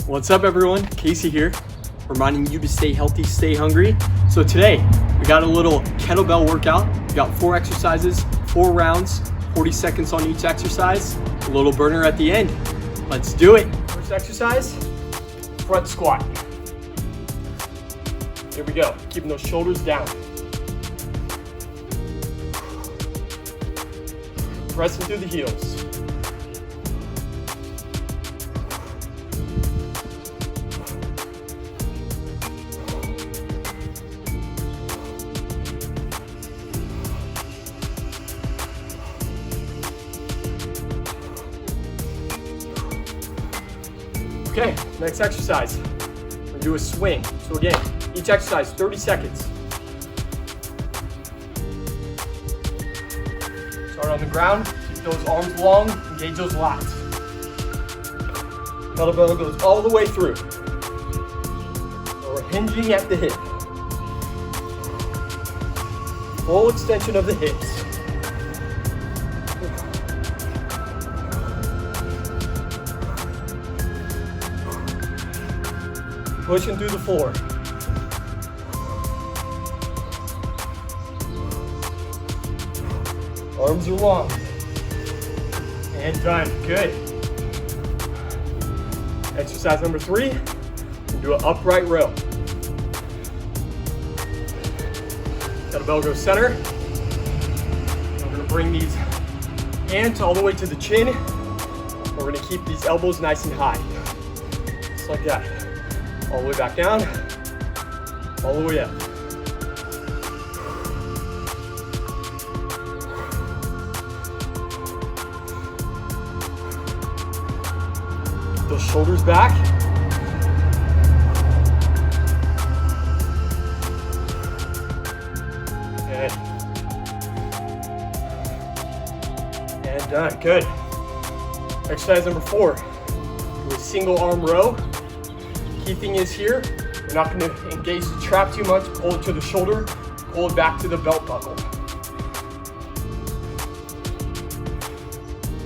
What's up everyone, Casey here, reminding you to stay healthy, stay hungry. So today, we got a little kettlebell workout. We got 4 exercises, 4 rounds, 40 seconds on each exercise, a little burner at the end. Let's do it. First exercise, front squat. Here we go, keeping those shoulders down. Pressing through the heels. Okay, next exercise. We're gonna do a swing. So again, each exercise, 30 seconds. Start on the ground, keep those arms long, engage those lats. Kettlebell goes all the way through. So we're hinging at the hip. Full extension of the hips. Pushing through the floor. Arms are long. And done. Good. Exercise number 3. We'll do an upright row. Kettlebell goes center. We're going to bring these hands all the way to the chin. We're going to keep these elbows nice and high. Just like that. All the way back down, all the way up. Those shoulders back. Good. And done, good. Exercise number 4, do a single arm row. Key thing is here, we're not going to engage the trap too much, pull it to the shoulder, pull it back to the belt buckle.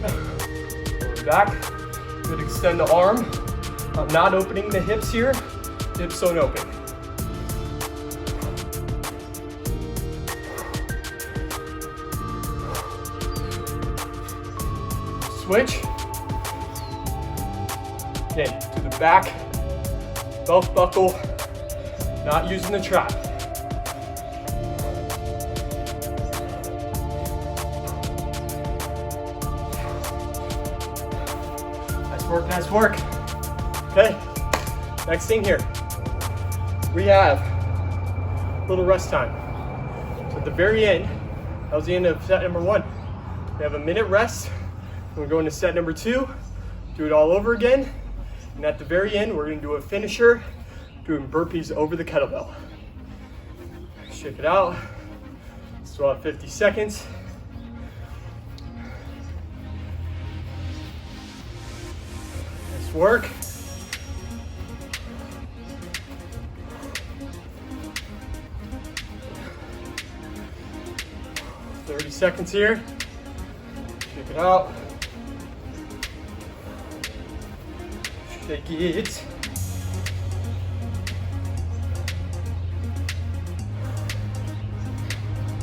Pull it back, good, extend the arm. I'm not opening the hips here, hips don't open. Switch. Again, to the back. Belt buckle, not using the trap. Nice work, nice work. Okay, next thing here. We have a little rest time. So at the very end, that was the end of set number 1. We have a minute rest. We're going to set number 2, do it all over again. And at the very end, we're going to do a finisher, doing burpees over the kettlebell. Shake it out. Still have 50 seconds. Nice work. "30 seconds here. Shake it out. Shake it.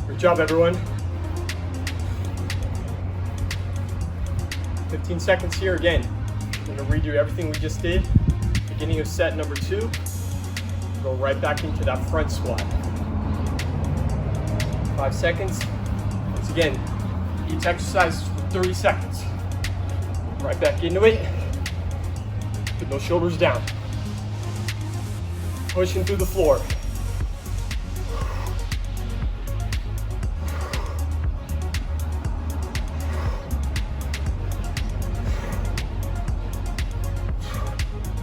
Good job, everyone. 15 seconds here again. I'm going to redo everything we just did. Beginning of set number 2. Go right back into that front squat. 5 seconds. Once again, each exercise for 30 seconds. Right back into it. Put those shoulders down. Pushing through the floor.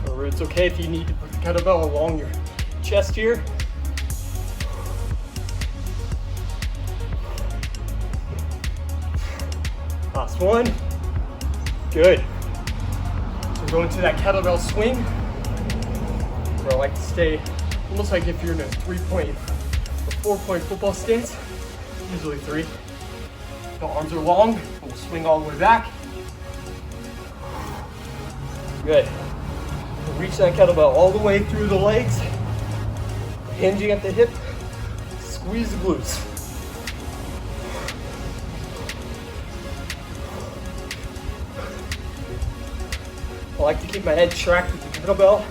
Or it's okay if you need to put the kettlebell along your chest here. Last one. Good. Going to that kettlebell swing, where I like to stay almost like if you're in a 3-point or 4-point football stance, usually 3. The arms are long, we'll swing all the way back. Good. reach that kettlebell all the way through the legs, hinging at the hip, squeeze the glutes. I like to keep my head tracked with the kettlebell.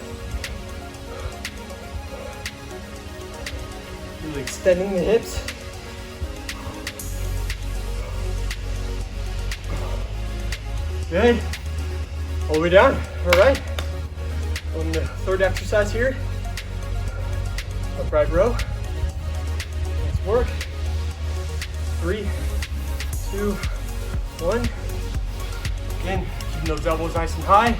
Really extending the hips. Good. All the way down. All right. On the third exercise here. Upright row. Let's work. 3, 2, 1. Again, keeping those elbows nice and high.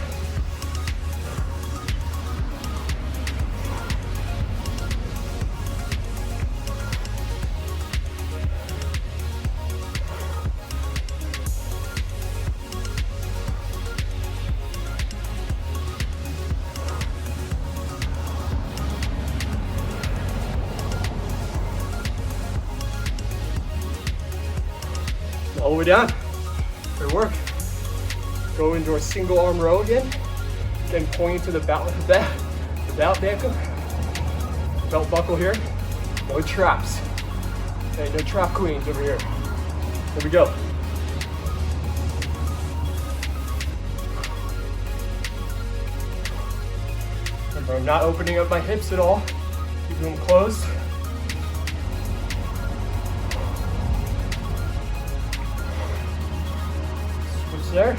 All the way down. Good work. Go into our single arm row again. Again, pointing to the belt buckle here. No traps. Okay, no trap queens over here. Here we go. Remember, I'm not opening up my hips at all. Keeping them closed. There.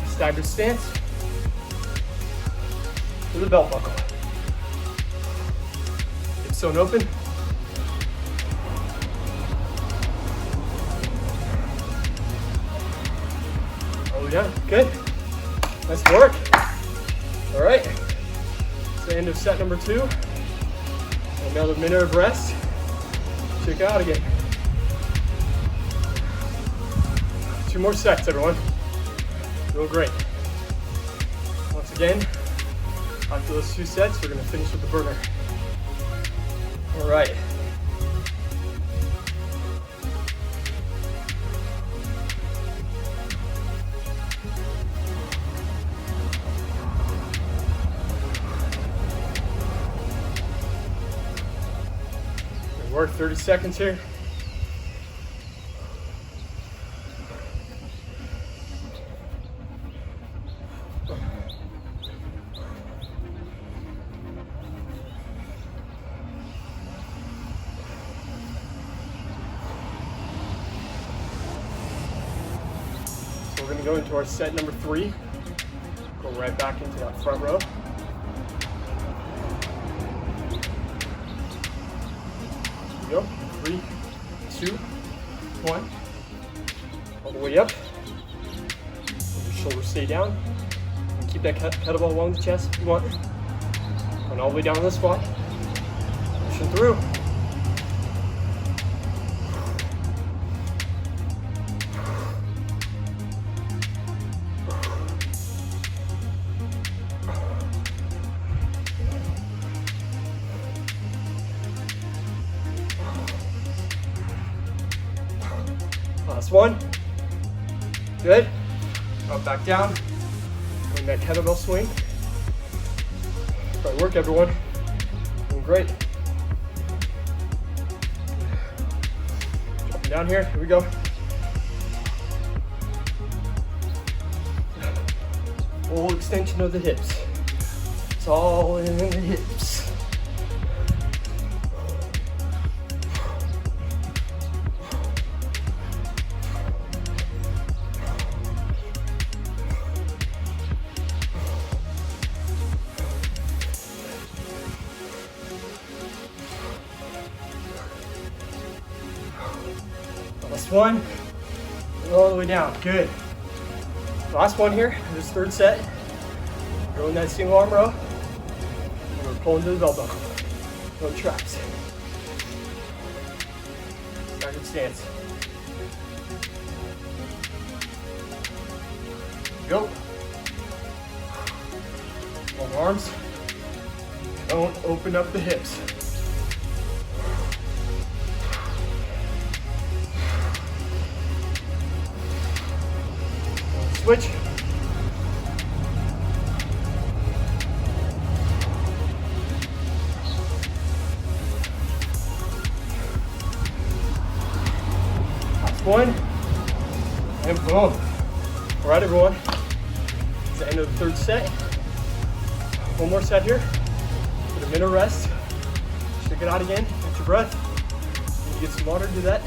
Staggered stance with a belt buckle. Hips sewn open. Oh yeah, good. Nice work. All right. It's the end of set number 2. Another minute of rest. Check it out again. 2 more sets, everyone. Real great. Once again, after those 2 sets, we're gonna finish with the burner. All right. Good work, 30 seconds here. We're going to go into our set number 3. Go right back into that front row. Here we go. 3, 2, 1. All the way up. Let your shoulders stay down. And keep that kettlebell along the chest if you want. Going all the way down to the squat. Pushing through. Last one. Good. Up, back down. Doing that kettlebell swing. Great work, everyone. Doing great. Dropping down here. Here we go. Full extension of the hips. It's all in the hips. Last one, all the way down, good. Last one here, this third set. Go in that single arm row, and we're pulling to the belt buckle. No traps. Staggered stance. Go. Long arms. Don't open up the hips. Switch. one, and boom. All right, everyone, it's the end of the third set. One more set here, get a minute rest, shake it out again, catch your breath. You get some water, do that.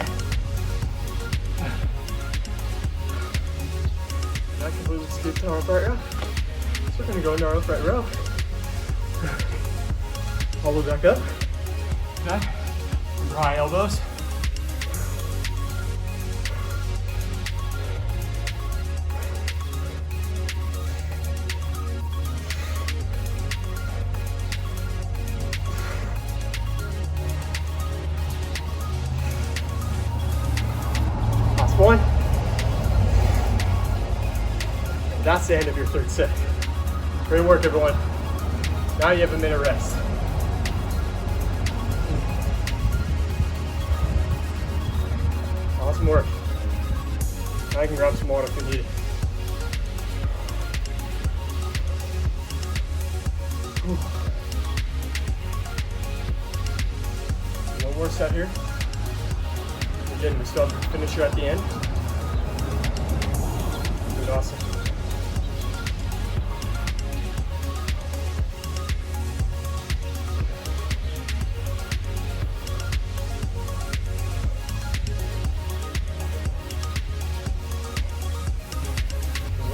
I completely skipped our upright row. So we're gonna go into our upright row. All the way back up. Okay. Under high elbows. Last one. That's the end of your third set. Great work, everyone. Now you have a minute rest. Awesome work. Now I can grab some water if you need it. One more set here. Again, we still have to finish here at the end. Good, awesome.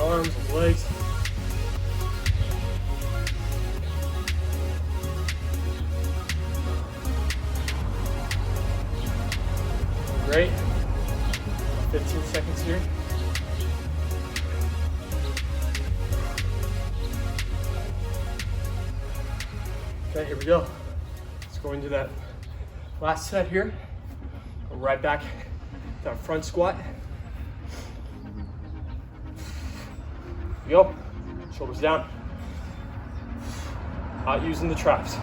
Arms and legs. Great. 15 seconds here. Okay, here we go. Let's go into that last set here. Go right back to our front squat. Go. Shoulders down. Not using the traps.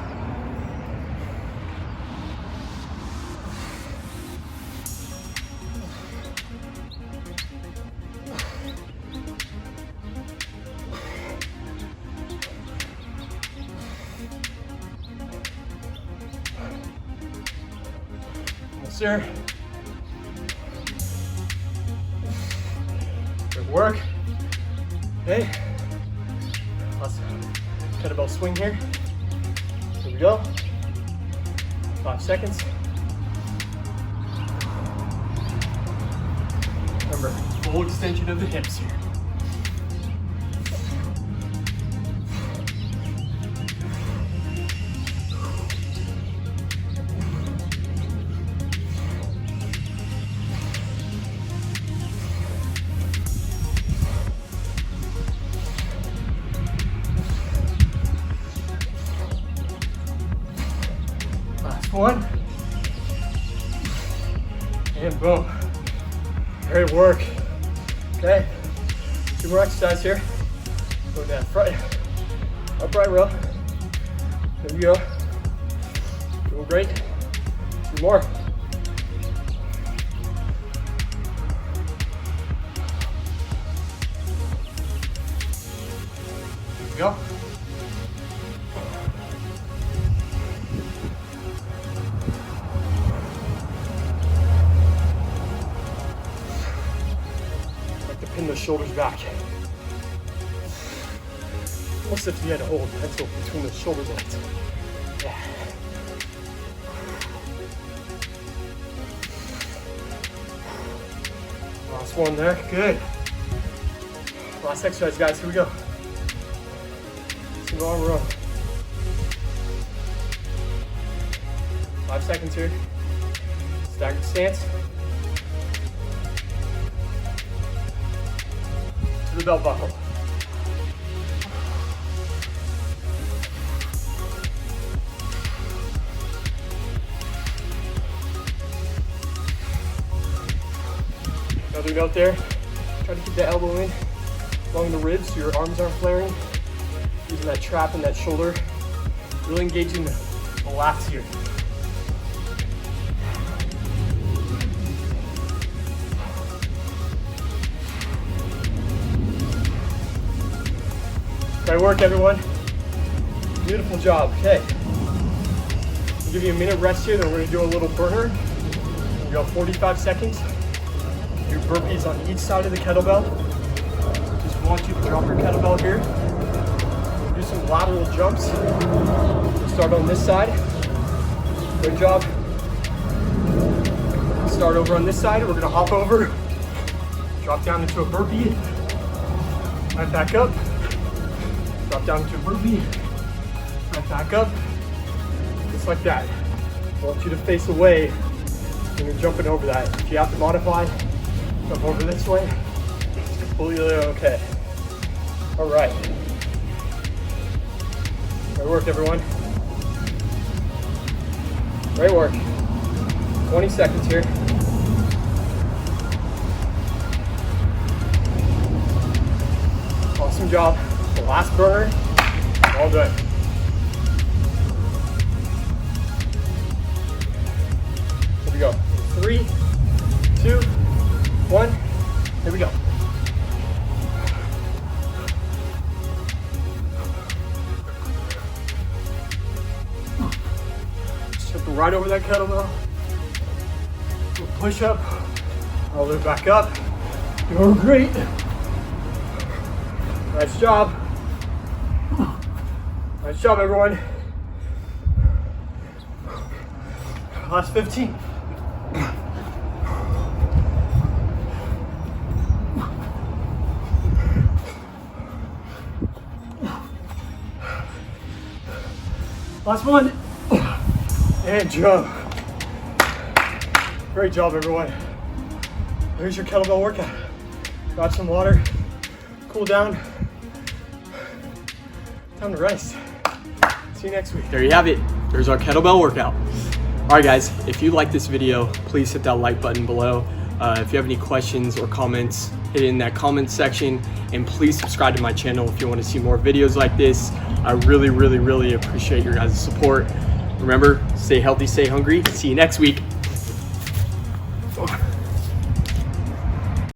Almost there. Good work. Okay, let's kettlebell swing here. Here we go. 5 seconds. Remember, full extension of the hips here. One, and boom. Great work. Okay, 2 more exercises here. Go down front, upright row. There we go. Doing great. 2 more. There we go. Pin the shoulders back. Almost if you had to hold the pencil between the shoulder blades. Yeah. Last one there. Good. Last exercise, guys. Here we go. Single arm row. 5 seconds here. Staggered stance. The belt buckle. Another note there, try to keep the elbow in along the ribs so your arms aren't flaring. Using that trap in that shoulder, really engaging the lats here. Great work, everyone. Beautiful job. Okay. I'll give you a minute rest here, then we're gonna do a little burner. We go 45 seconds. Do burpees on each side of the kettlebell. Just want you to drop your kettlebell here. Do some lateral jumps. Start on this side. Good job. Start over on this side. We're gonna hop over. Drop down into a burpee. Right back up. Drop down into a burpee. Right back up. Just like that. I want you to face away when you're jumping over that. If you have to modify, jump over this way. It's completely okay. All right. Great work, everyone. Great work. 20 seconds here. Awesome job. The last burner. All done. Here we go. 3, 2, 1. Here we go. Jump right over that kettlebell. Push up. I'll lift back up. You're great. Nice job. Nice job, everyone. Last 15. Last one. And jump. Great job, everyone. Here's your kettlebell workout. Grab some water, cool down. Time to rest. See you next week. There you have it. There's our kettlebell workout. All right, guys, if you like this video, please hit that like button below. If you have any questions or comments, hit it in that comment section. And please subscribe to my channel if you want to see more videos like this. I really, really, really appreciate your guys' support. Remember, stay healthy, stay hungry. See you next week.